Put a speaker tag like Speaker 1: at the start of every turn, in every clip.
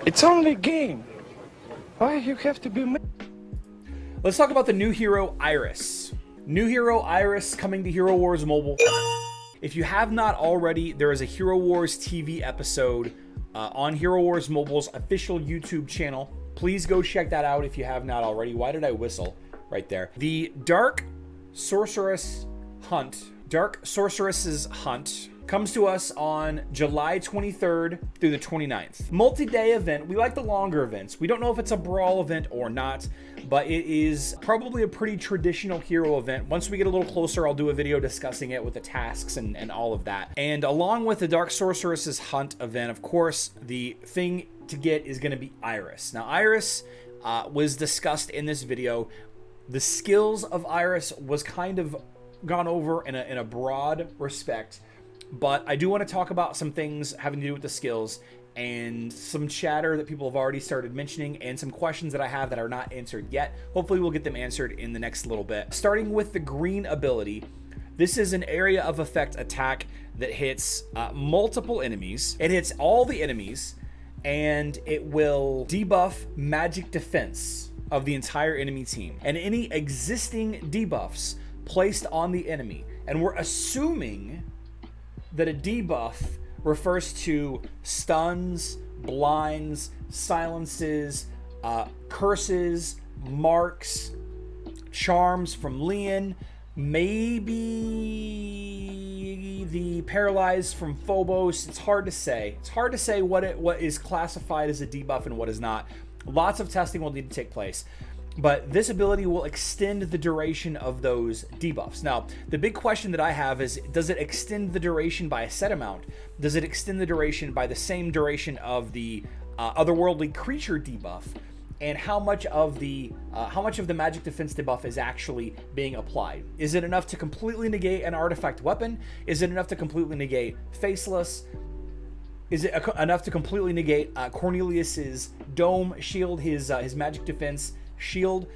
Speaker 1: It's only a game. Why you have to be...
Speaker 2: Let's talk about the new hero, Iris. New hero, Iris, coming to Hero Wars Mobile. If you have not already, there is a Hero Wars TV episode on Hero Wars Mobile's official YouTube channel. Please go check that out if you have not already. Why did I whistle right there? The Dark Sorceress's Hunt comes to us on July 23rd through the 29th. Multi-day event. We like the longer events. We don't know if it's a brawl event or not, but it is probably a pretty traditional hero event. Once we get a little closer, I'll do a video discussing it with the tasks and all of that. And along with the Dark Sorceress's Hunt event, of course, the thing to get is going to be Iris. Now, Iris was discussed in this video. The skills of Iris was kind of gone over in a broad respect, but I do want to talk about some things having to do with the skills and some chatter that people have already started mentioning and some questions that I have that are not answered yet. Hopefully we'll get them answered in the next little bit. Starting with the green ability, this is an area of effect attack that hits multiple enemies. It hits all the enemies, and it will debuff magic defense of the entire enemy team and any existing debuffs placed on the enemy. And we're assuming that a debuff refers to stuns, blinds, silences, curses, marks, charms from Leon, maybe the paralyzed from Phobos. It's hard to say. It's hard to say what is classified as a debuff and what is not. Lots of testing will need to take place. But this ability will extend the duration of those debuffs. Now, the big question that I have is, does it extend the duration by a set amount? Does it extend the duration by the same duration of the otherworldly creature debuff? And how much of the magic defense debuff is actually being applied? Is it enough to completely negate an artifact weapon? Is it enough to completely negate Faceless? Is it enough to completely negate Cornelius's dome shield, his magic defense shield?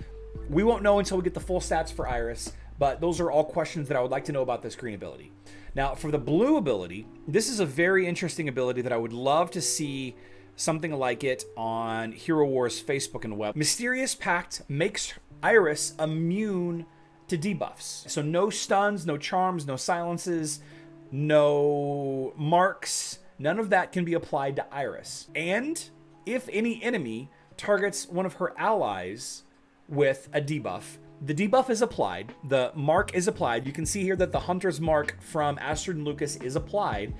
Speaker 2: We won't know until we get the full stats for Iris, but those are all questions that I would like to know about this green ability. Now, for the blue ability, this is a very interesting ability that I would love to see something like it on Hero Wars Facebook and web. Mysterious Pact makes Iris immune to debuffs. So no stuns, no charms, no silences, no marks. None of that can be applied to Iris. And if any enemy targets one of her allies with a debuff, the debuff is applied, the mark is applied. You can see here that the Hunter's Mark from Astrid and Lucas is applied,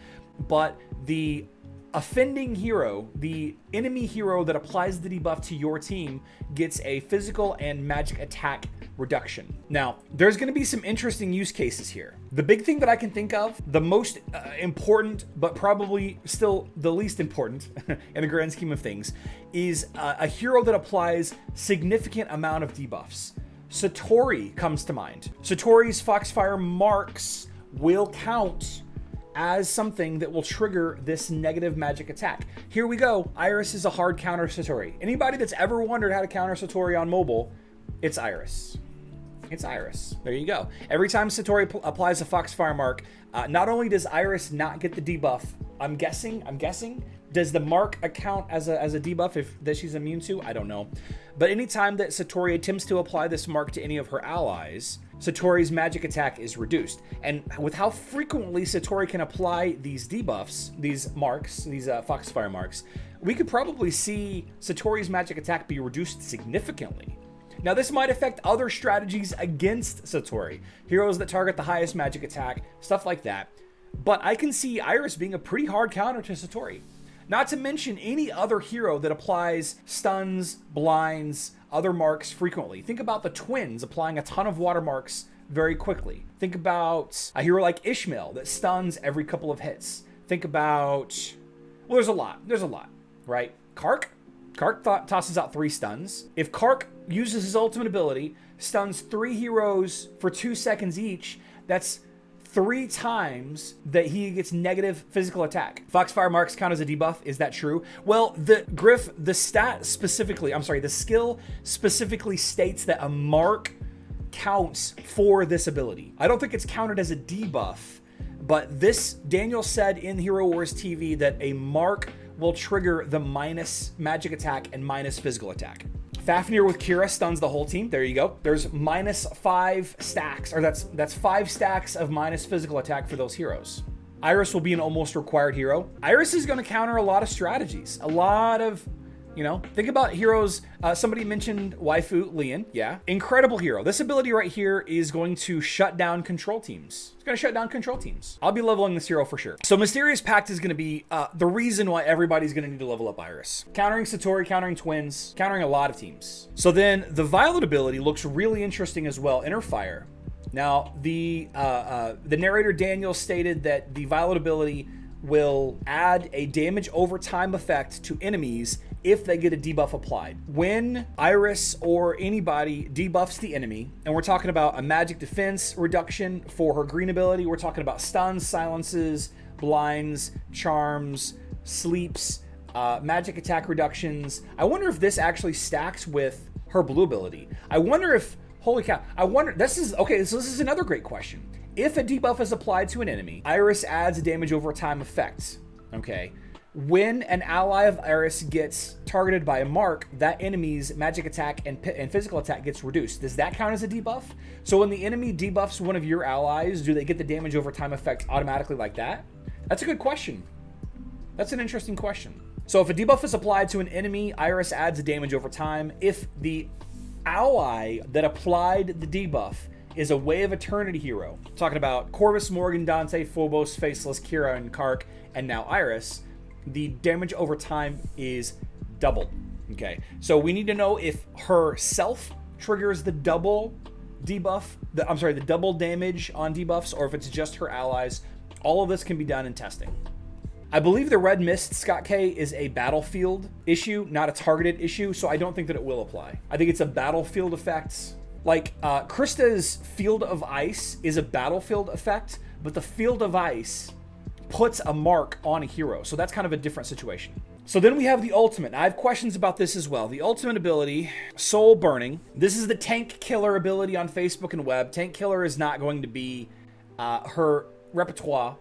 Speaker 2: but the offending hero, the enemy hero that applies the debuff to your team, gets a physical and magic attack reduction. Now, there's going to be some interesting use cases here. The big thing that I can think of, the most important, but probably still the least important in the grand scheme of things, is a hero that applies significant amount of debuffs. Satori comes to mind. Satori's Foxfire marks will count as something that will trigger this negative magic attack. Here we go. Iris is a hard counter Satori. Anybody that's ever wondered how to counter Satori on mobile, it's Iris. It's Iris. There you go. Every time Satori applies a Foxfire mark, not only does Iris not get the debuff, I'm guessing, does the mark account as a debuff that she's immune to? I don't know. But anytime that Satori attempts to apply this mark to any of her allies, Satori's magic attack is reduced. And with how frequently Satori can apply these debuffs, these marks, these Foxfire marks, we could probably see Satori's magic attack be reduced significantly. Now, this might affect other strategies against Satori, heroes that target the highest magic attack, stuff like that. But I can see Iris being a pretty hard counter to Satori. Not to mention any other hero that applies stuns, blinds, other marks frequently. Think about the twins applying a ton of water marks very quickly. Think about a hero like Ishmael that stuns every couple of hits. Think about, well, there's a lot, right? Kark tosses out 3 stuns. If Kark uses his ultimate ability, stuns 3 heroes for 2 seconds each, that's 3 times that he gets negative physical attack. Foxfire marks count as a debuff. Is that true? Well, the skill specifically states that a mark counts for this ability. I don't think it's counted as a debuff, but Daniel said in Hero Wars TV that a mark will trigger the minus magic attack and minus physical attack. Fafnir with Kira stuns the whole team. There you go. There's minus 5 stacks, or that's 5 stacks of minus physical attack for those heroes. Iris will be an almost required hero. Iris is going to counter a lot of strategies. A lot of, think about heroes. Somebody mentioned waifu Lian. Yeah. Incredible hero. This ability right here is going to shut down control teams. It's going to shut down control teams. I'll be leveling this hero for sure. So Mysterious Pact is going to be the reason why everybody's going to need to level up Iris. Countering Satori, countering Twins, countering a lot of teams. So then the Violet ability looks really interesting as well. Inner Fire. Now, the narrator Daniel stated that the Violet ability will add a damage over time effect to enemies if they get a debuff applied. When Iris or anybody debuffs the enemy, and we're talking about a magic defense reduction for her green ability, we're talking about stuns, silences, blinds, charms, sleeps, magic attack reductions. I wonder if this actually stacks with her blue ability. I wonder if, holy cow, this is another great question. If a debuff is applied to an enemy, Iris adds a damage over time effect. Okay. When an ally of Iris gets targeted by a mark, that enemy's magic attack and physical attack gets reduced. Does that count as a debuff? So when the enemy debuffs one of your allies, do they get the damage over time effect automatically like that? That's a good question. That's an interesting question. So if a debuff is applied to an enemy, Iris adds a damage over time. If the ally that applied the debuff is a Way of Eternity hero, talking about Corvus, Morgan, Dante, Phobos, Faceless, Kira, and Kark, and now Iris, the damage over time is doubled. Okay, so we need to know if herself triggers the double debuff, the double damage on debuffs, or if it's just her allies. All of this can be done in testing. I believe the Red Mist, Scott K, is a battlefield issue, not a targeted issue, so I don't think that it will apply. I think it's a battlefield effect. Like, Krista's Field of Ice is a battlefield effect, but the Field of Ice puts a mark on a hero, so that's kind of a different situation. So then we have the ultimate. I have questions about this as well. The ultimate ability, Soul Burning. This is the tank killer ability on Facebook and web. Tank killer is not going to be her repertoire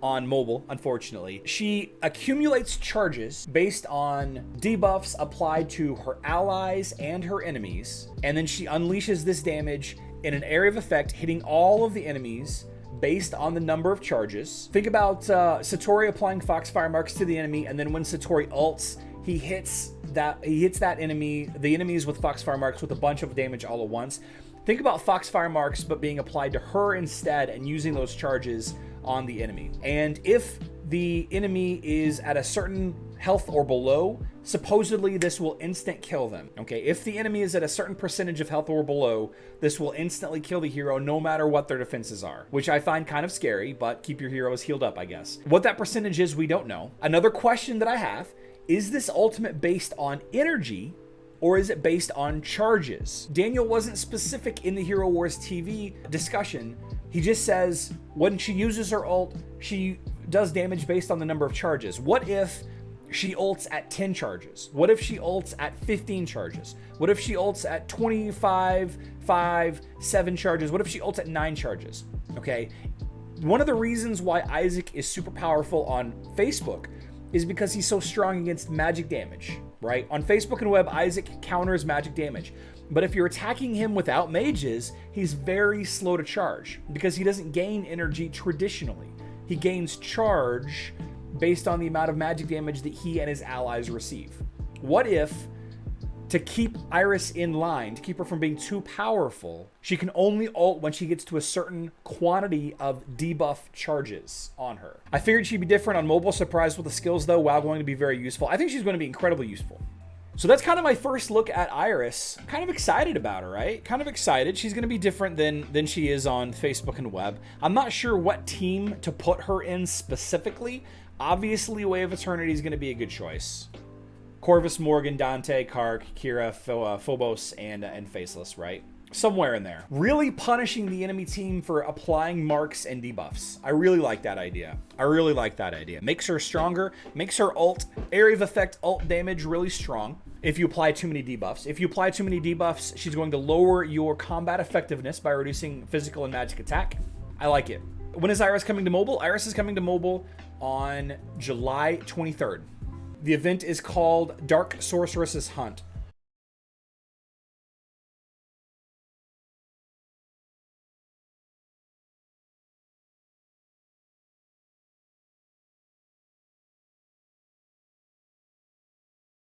Speaker 2: on mobile, unfortunately. She accumulates charges based on debuffs applied to her allies and her enemies, and then she unleashes this damage in an area of effect, hitting all of the enemies based on the number of charges. Think about Satori applying Foxfire Marks to the enemy, and then when Satori ults, he hits that enemy, the enemies with Foxfire Marks with a bunch of damage all at once. Think about Foxfire Marks but being applied to her instead and using those charges on the enemy. And if the enemy is at a certain health or below, supposedly this will instant kill them. Okay, if the enemy is at a certain percentage of health or below, this will instantly kill the hero no matter what their defenses are, which I find kind of scary, but keep your heroes healed up, I guess. What that percentage is, we don't know. Another question that I have, is this ultimate based on energy or is it based on charges? Daniel wasn't specific in the Hero Wars TV discussion. He just says when she uses her ult, she does damage based on the number of charges. What if she ults at 10 charges? What if she ults at 15 charges? What if she ults at 25, 5, 7 charges? What if she ults at 9 charges? Okay. One of the reasons why Isaac is super powerful on Facebook is because he's so strong against magic damage, right? On Facebook and web, Isaac counters magic damage. But if you're attacking him without mages, he's very slow to charge because he doesn't gain energy traditionally. He gains charge based on the amount of magic damage that he and his allies receive. What if, to keep Iris in line, to keep her from being too powerful, she can only ult when she gets to a certain quantity of debuff charges on her? I figured she'd be different on mobile. Surprised with the skills though. WoW going to be very useful. I think she's going to be incredibly useful. So that's kind of my first look at Iris. Kind of excited about her, right? Kind of excited. She's going to be different than she is on Facebook and web. I'm not sure what team to put her in specifically. Obviously, Way of Eternity is going to be a good choice. Corvus, Morgan, Dante, Kark, Kira, Phobos, and Faceless, right? Somewhere in there. Really punishing the enemy team for applying marks and debuffs. I really like that idea. Makes her stronger, makes her ult, area of effect ult damage really strong if you apply too many debuffs. If you apply too many debuffs, she's going to lower your combat effectiveness by reducing physical and magic attack. I like it. When is Iris coming to mobile? Iris is coming to mobile on July 23rd. The event is called Dark Sorceress's Hunt.